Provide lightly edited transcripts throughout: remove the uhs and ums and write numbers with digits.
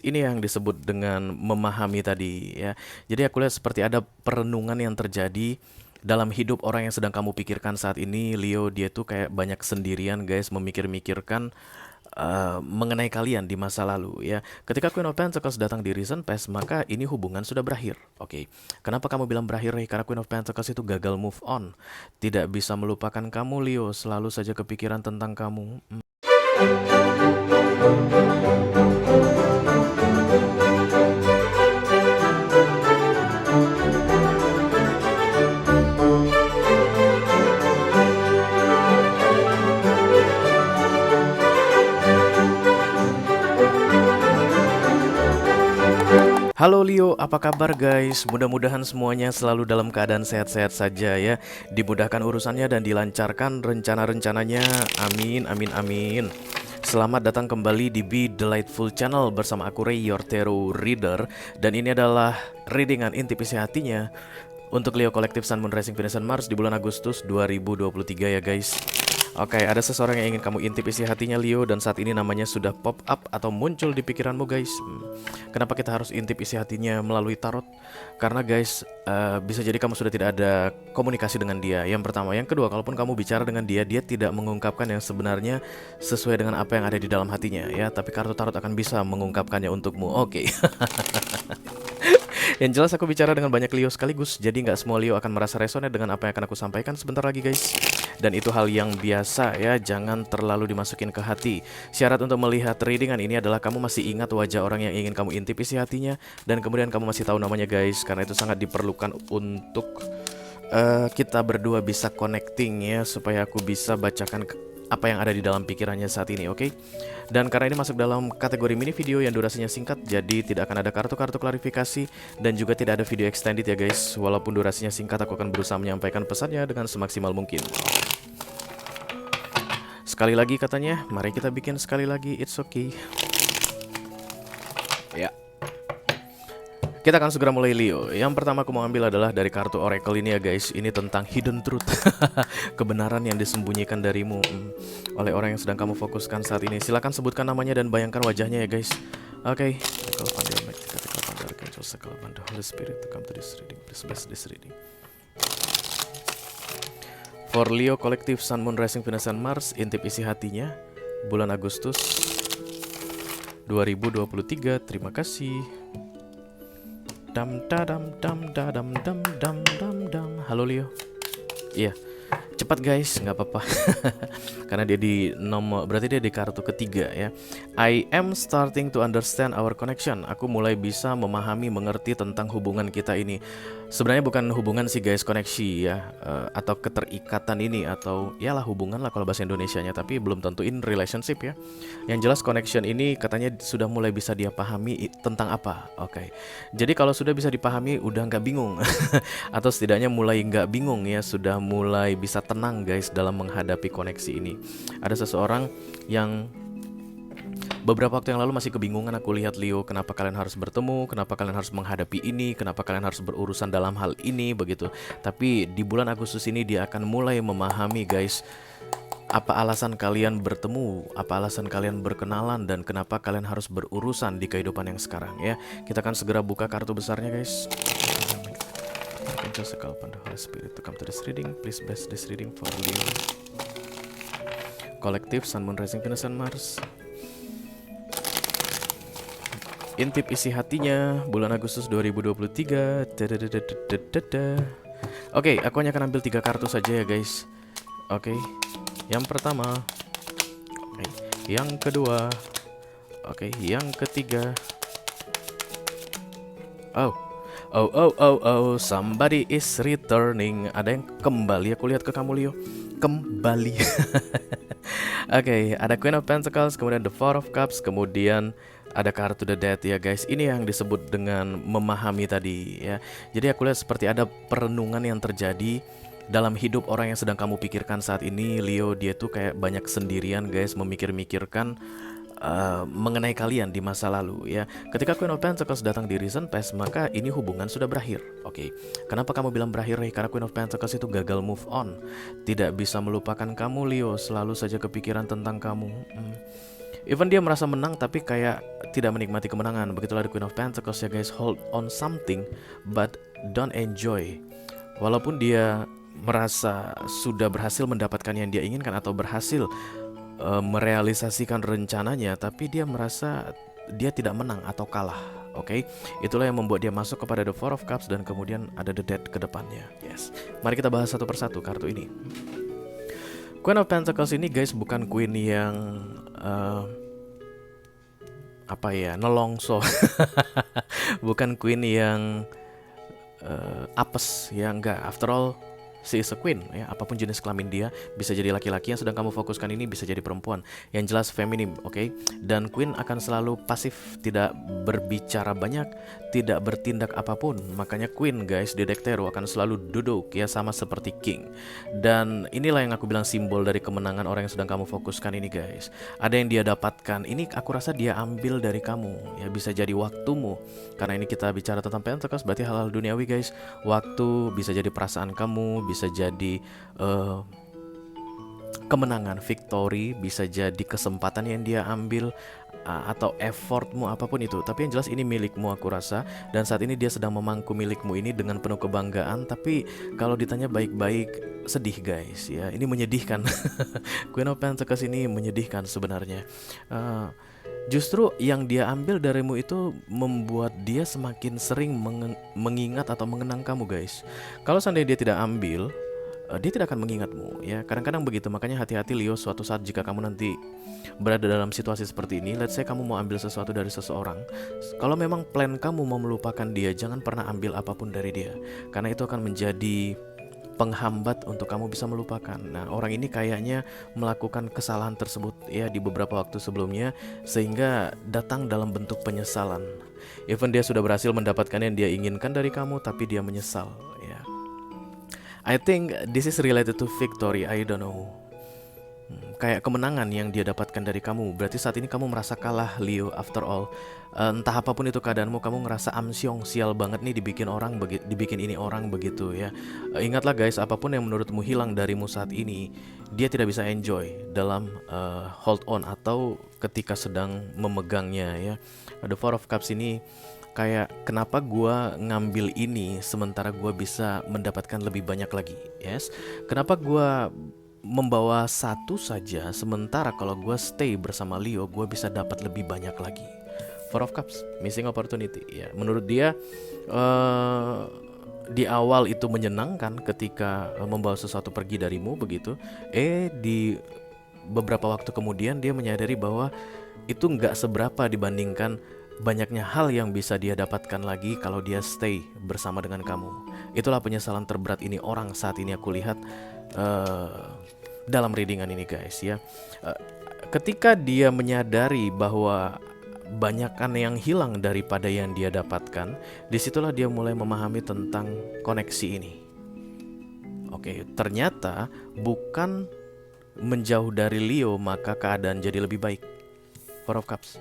Ini yang disebut dengan memahami tadi ya. Jadi aku lihat seperti ada perenungan yang terjadi dalam hidup orang yang sedang kamu pikirkan saat ini, Leo. Dia tuh kayak banyak sendirian, guys, memikir-mikirkan mengenai kalian di masa lalu ya. Ketika Queen of Pentacles datang di recent past, maka ini hubungan sudah berakhir. Oke. Kenapa kamu bilang berakhir, Ray? Karena Queen of Pentacles itu gagal move on. Tidak bisa melupakan kamu, Leo. Selalu saja kepikiran tentang kamu. Halo Leo, apa kabar guys? Mudah-mudahan semuanya selalu dalam keadaan sehat-sehat saja ya. Dimudahkan urusannya dan dilancarkan rencana-rencananya. Amin, amin, amin. Selamat datang kembali di Be Delightful Channel bersama aku Ray, your tarot reader. Dan ini adalah readingan intip isi hatinya untuk Leo Kolektif Sun, Moon, Rising, Venus, dan Mars di bulan Agustus 2023 ya guys. Oke, ada seseorang yang ingin kamu intip isi hatinya, Leo, dan saat ini namanya sudah pop up atau muncul di pikiranmu guys. Kenapa kita harus intip isi hatinya melalui tarot? Karena guys, bisa jadi kamu sudah tidak ada komunikasi dengan dia. Yang pertama, yang kedua, kalaupun kamu bicara dengan dia, dia tidak mengungkapkan yang sebenarnya sesuai dengan apa yang ada di dalam hatinya ya. Tapi kartu tarot akan bisa mengungkapkannya untukmu. Oke. Yang jelas aku bicara dengan banyak Leo sekaligus, jadi nggak semua Leo akan merasa resonate dengan apa yang akan aku sampaikan sebentar lagi guys. Dan itu hal yang biasa ya, jangan terlalu dimasukin ke hati. Syarat untuk melihat readingan ini adalah kamu masih ingat wajah orang yang ingin kamu intip isi hatinya, dan kemudian kamu masih tahu namanya guys, karena itu sangat diperlukan untuk kita berdua bisa connecting ya, supaya aku bisa bacakan apa yang ada di dalam pikirannya saat ini, oke? Dan karena ini masuk dalam kategori mini video yang durasinya singkat, jadi tidak akan ada kartu-kartu klarifikasi dan juga tidak ada video extended ya guys. Walaupun durasinya singkat, aku akan berusaha menyampaikan pesannya dengan semaksimal mungkin. Sekali lagi katanya, mari kita bikin sekali lagi, it's okay. Ya. Kita akan segera mulai Leo. Yang pertama aku mau ambil adalah dari kartu Oracle ini ya guys. Ini tentang hidden truth. Kebenaran yang disembunyikan darimu oleh orang yang sedang kamu fokuskan saat ini. Silakan sebutkan namanya dan bayangkan wajahnya ya guys. Oke. Holy Spirit to come to this reading. Please bless this reading. For Leo Kolektif Sun, Moon, Rising, Venus, dan Mars, intip isi hatinya bulan Agustus 2023. Terima kasih. Dam dam dam dam dam dam dam dam. Halo Leo. Iya. Cepat guys, nggak apa-apa. Karena dia di nomor, berarti dia di kartu ketiga ya. I am starting to understand our connection. Aku mulai bisa memahami, mengerti tentang hubungan kita ini. Sebenarnya bukan hubungan sih guys, koneksi ya, atau keterikatan ini, atau yalah hubungan lah kalau bahasa Indonesianya, tapi belum tentuin relationship ya. Yang jelas connection ini katanya sudah mulai bisa dia pahami tentang apa. Oke. Jadi kalau sudah bisa dipahami, udah nggak bingung. Atau setidaknya mulai nggak bingung ya, sudah mulai bisa tenang guys dalam menghadapi koneksi ini. Ada seseorang yang beberapa waktu yang lalu masih kebingungan, aku lihat Leo, kenapa kalian harus bertemu, kenapa kalian harus menghadapi ini, kenapa kalian harus berurusan dalam hal ini begitu. Tapi di bulan Agustus ini dia akan mulai memahami guys, apa alasan kalian bertemu, apa alasan kalian berkenalan, dan kenapa kalian harus berurusan di kehidupan yang sekarang ya. Kita akan segera buka kartu besarnya guys. Just a call upon the Holy Spirit to come to this reading. Please bless this reading for Leo Kolektif Sun, Moon, Rising, Venus, dan Mars. Intip isi hatinya bulan Agustus 2023. Oke, aku hanya akan ambil 3 kartu saja ya guys. Oke. Yang pertama. Oke. Yang kedua. Oke, yang ketiga. Oh, somebody is returning. Ada yang kembali, aku lihat ke kamu Leo. Kembali. Oke, ada Queen of Pentacles, kemudian the Four of Cups, kemudian ada kartu the Death ya guys. Ini yang disebut dengan memahami tadi ya. Jadi aku lihat seperti ada perenungan yang terjadi dalam hidup orang yang sedang kamu pikirkan saat ini, Leo. Dia tuh kayak banyak sendirian guys, memikir-mikirkan mengenai kalian di masa lalu ya. Ketika Queen of Pentacles datang di recent past, maka ini hubungan sudah berakhir. Oke. Kenapa kamu bilang berakhir, Ray? Karena Queen of Pentacles itu gagal move on. Tidak bisa melupakan kamu Leo, selalu saja kepikiran tentang kamu. Even dia merasa menang tapi kayak tidak menikmati kemenangan. Begitulah the Queen of Pentacles ya guys. Hold on something but don't enjoy. Walaupun dia merasa sudah berhasil mendapatkan yang dia inginkan atau berhasil merealisasikan rencananya, tapi dia merasa dia tidak menang atau kalah. Oke, itulah yang membuat dia masuk kepada the Four of Cups dan kemudian ada the Death ke depannya. Yes. Mari kita bahas satu persatu kartu ini. Queen of Pentacles ini guys bukan queen yang nelongso. Bukan queen yang apes ya, enggak. After all, she is a queen ya, apapun jenis kelamin dia, bisa jadi laki-laki yang sedang kamu fokuskan ini, bisa jadi perempuan. Yang jelas feminim, oke? Dan queen akan selalu pasif, tidak berbicara banyak, tidak bertindak apapun. Makanya queen guys di deck tarot akan selalu duduk ya, sama seperti king. Dan inilah yang aku bilang simbol dari kemenangan orang yang sedang kamu fokuskan ini guys. Ada yang dia dapatkan, ini aku rasa dia ambil dari kamu ya, bisa jadi waktumu. Karena ini kita bicara tentang Pentacles, berarti hal-hal duniawi guys. Waktu bisa jadi perasaan kamu, bisa jadi kemenangan, victory, bisa jadi kesempatan yang dia ambil, atau effortmu, apapun itu. Tapi yang jelas ini milikmu aku rasa. Dan saat ini dia sedang memangku milikmu ini dengan penuh kebanggaan. Tapi kalau ditanya baik-baik, sedih guys ya, ini menyedihkan. Queen of Pentacles ini menyedihkan sebenarnya. Justru yang dia ambil darimu itu membuat dia semakin sering mengingat atau mengenang kamu guys. Kalau seandainya dia tidak ambil, dia tidak akan mengingatmu ya. Kadang-kadang begitu. Makanya hati-hati Leo, suatu saat jika kamu nanti berada dalam situasi seperti ini, let's say kamu mau ambil sesuatu dari seseorang, kalau memang plan kamu mau melupakan dia, jangan pernah ambil apapun dari dia, karena itu akan menjadi penghambat untuk kamu bisa melupakan. Nah, orang ini kayaknya melakukan kesalahan tersebut ya di beberapa waktu sebelumnya, sehingga datang dalam bentuk penyesalan. Even dia sudah berhasil mendapatkan yang dia inginkan dari kamu, tapi dia menyesal ya. I think this is related to victory, I don't know. Kayak kemenangan yang dia dapatkan dari kamu. Berarti saat ini kamu merasa kalah Leo, after all. Entah apapun itu keadaanmu, kamu ngerasa amsyong, sial banget nih dibikin ini orang begitu ya. Ingatlah guys, apapun yang menurutmu hilang darimu saat ini, dia tidak bisa enjoy dalam hold on atau ketika sedang memegangnya ya. The Four of Cups ini kayak, kenapa gua ngambil ini sementara gua bisa mendapatkan lebih banyak lagi. Yes. Kenapa gua membawa satu saja, sementara kalau gue stay bersama Leo, gue bisa dapat lebih banyak lagi. Four of Cups, missing opportunity ya. Menurut dia di awal itu menyenangkan ketika membawa sesuatu pergi darimu begitu. Di beberapa waktu kemudian dia menyadari bahwa itu nggak seberapa dibandingkan banyaknya hal yang bisa dia dapatkan lagi kalau dia stay bersama dengan kamu. Itulah penyesalan terberat ini orang saat ini aku lihat dalam readingan ini guys ya. Ketika dia menyadari bahwa banyakkan yang hilang daripada yang dia dapatkan, disitulah dia mulai memahami tentang koneksi ini. Oke, ternyata bukan menjauh dari Leo maka keadaan jadi lebih baik. Four of Cups,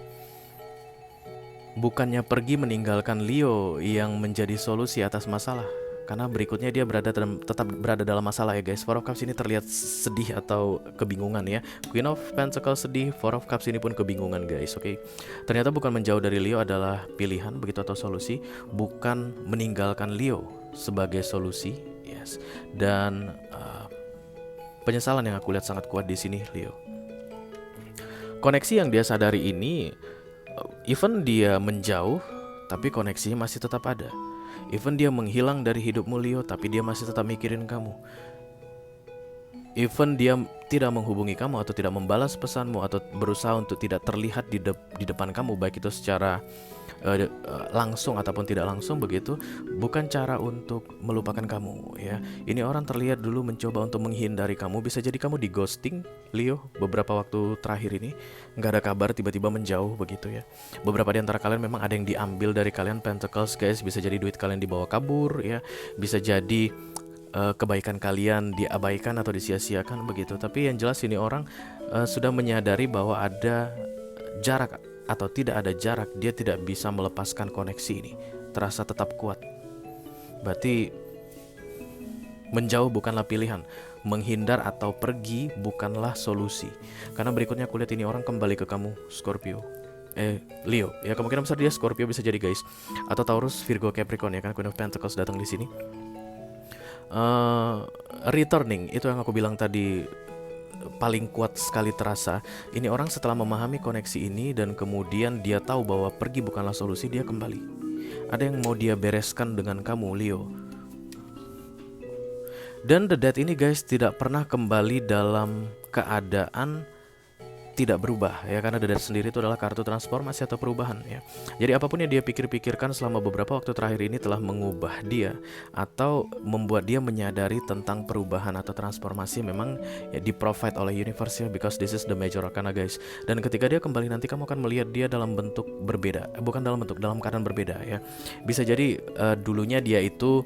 bukannya pergi meninggalkan Leo yang menjadi solusi atas masalah. Karena berikutnya dia tetap berada dalam masalah ya guys. Four of Cups ini terlihat sedih atau kebingungan ya. Queen of Pentacles sedih, Four of Cups ini pun kebingungan guys. Oke. Ternyata bukan menjauh dari Leo adalah pilihan begitu atau solusi, bukan meninggalkan Leo sebagai solusi. Yes. Dan penyesalan yang aku lihat sangat kuat di sini Leo. Koneksi yang dia sadari ini, even dia menjauh, tapi koneksinya masih tetap ada. Even dia menghilang dari hidupmu Leo, tapi dia masih tetap mikirin kamu. Even dia tidak menghubungi kamu atau tidak membalas pesanmu atau berusaha untuk tidak terlihat di depan kamu, baik itu secara langsung ataupun tidak langsung begitu, bukan cara untuk melupakan kamu ya. Ini orang terlihat dulu mencoba untuk menghindari kamu. Bisa jadi kamu di ghosting Leo beberapa waktu terakhir ini, nggak ada kabar, tiba-tiba menjauh begitu ya. Beberapa di antara kalian memang ada yang diambil dari kalian Pentacles guys. Bisa jadi duit kalian dibawa kabur ya, bisa jadi kebaikan kalian diabaikan atau disia-siakan begitu. Tapi yang jelas ini orang sudah menyadari bahwa ada jarak atau tidak ada jarak, dia tidak bisa melepaskan koneksi ini, terasa tetap kuat. Berarti menjauh bukanlah pilihan. menghindar atau pergi bukanlah solusi. Karena berikutnya aku lihat ini orang kembali ke kamu, Scorpio. Leo. Ya kemungkinan besar dia Scorpio bisa jadi guys. Atau Taurus, Virgo, Capricorn ya kan, Queen of Pentacles datang di sini. Returning itu yang aku bilang tadi paling kuat sekali terasa. Ini orang setelah memahami koneksi ini dan kemudian dia tahu bahwa pergi bukanlah solusi, dia kembali. Ada yang mau dia bereskan dengan kamu, Leo. Dan The Death ini guys tidak pernah kembali dalam keadaan tidak berubah ya, karena The Death sendiri itu adalah kartu transformasi atau perubahan ya. Jadi apapun yang dia pikir-pikirkan selama beberapa waktu terakhir ini telah mengubah dia atau membuat dia menyadari tentang perubahan atau transformasi memang ya di-provide oleh universe ya, because this is the major arcana guys. Dan ketika dia kembali nanti kamu akan melihat dia dalam bentuk berbeda, bukan dalam bentuk, dalam keadaan berbeda ya. Bisa jadi dulunya dia itu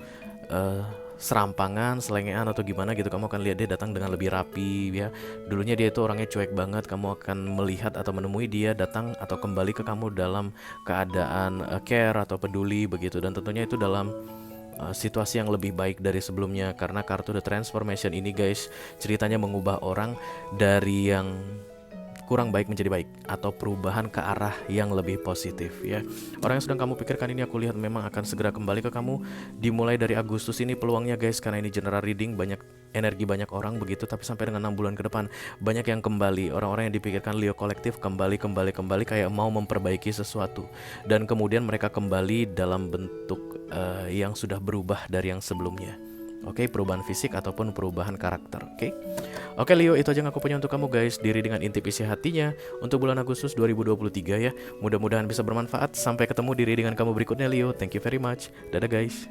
serampangan, selengean atau gimana gitu, kamu akan lihat dia datang dengan lebih rapi ya. Dulunya dia itu orangnya cuek banget, kamu akan melihat atau menemui dia datang atau kembali ke kamu dalam keadaan care atau peduli begitu. Dan tentunya itu dalam situasi yang lebih baik dari sebelumnya, karena kartu The Transformation ini guys ceritanya mengubah orang dari yang kurang baik menjadi baik atau perubahan ke arah yang lebih positif ya. Orang yang sedang kamu pikirkan ini aku lihat memang akan segera kembali ke kamu dimulai dari Agustus ini peluangnya guys, karena ini general reading, banyak energi banyak orang begitu, tapi sampai dengan 6 bulan ke depan banyak yang kembali. Orang-orang yang dipikirkan Leo kolektif kembali kayak mau memperbaiki sesuatu, dan kemudian mereka kembali dalam bentuk yang sudah berubah dari yang sebelumnya. Oke, perubahan fisik ataupun perubahan karakter. Oke Leo, itu aja yang aku punya untuk kamu guys. Diri dengan intip isi hatinya untuk bulan Agustus 2023 ya. Mudah-mudahan bisa bermanfaat. Sampai ketemu diri dengan kamu berikutnya Leo. Thank you very much. Dadah guys.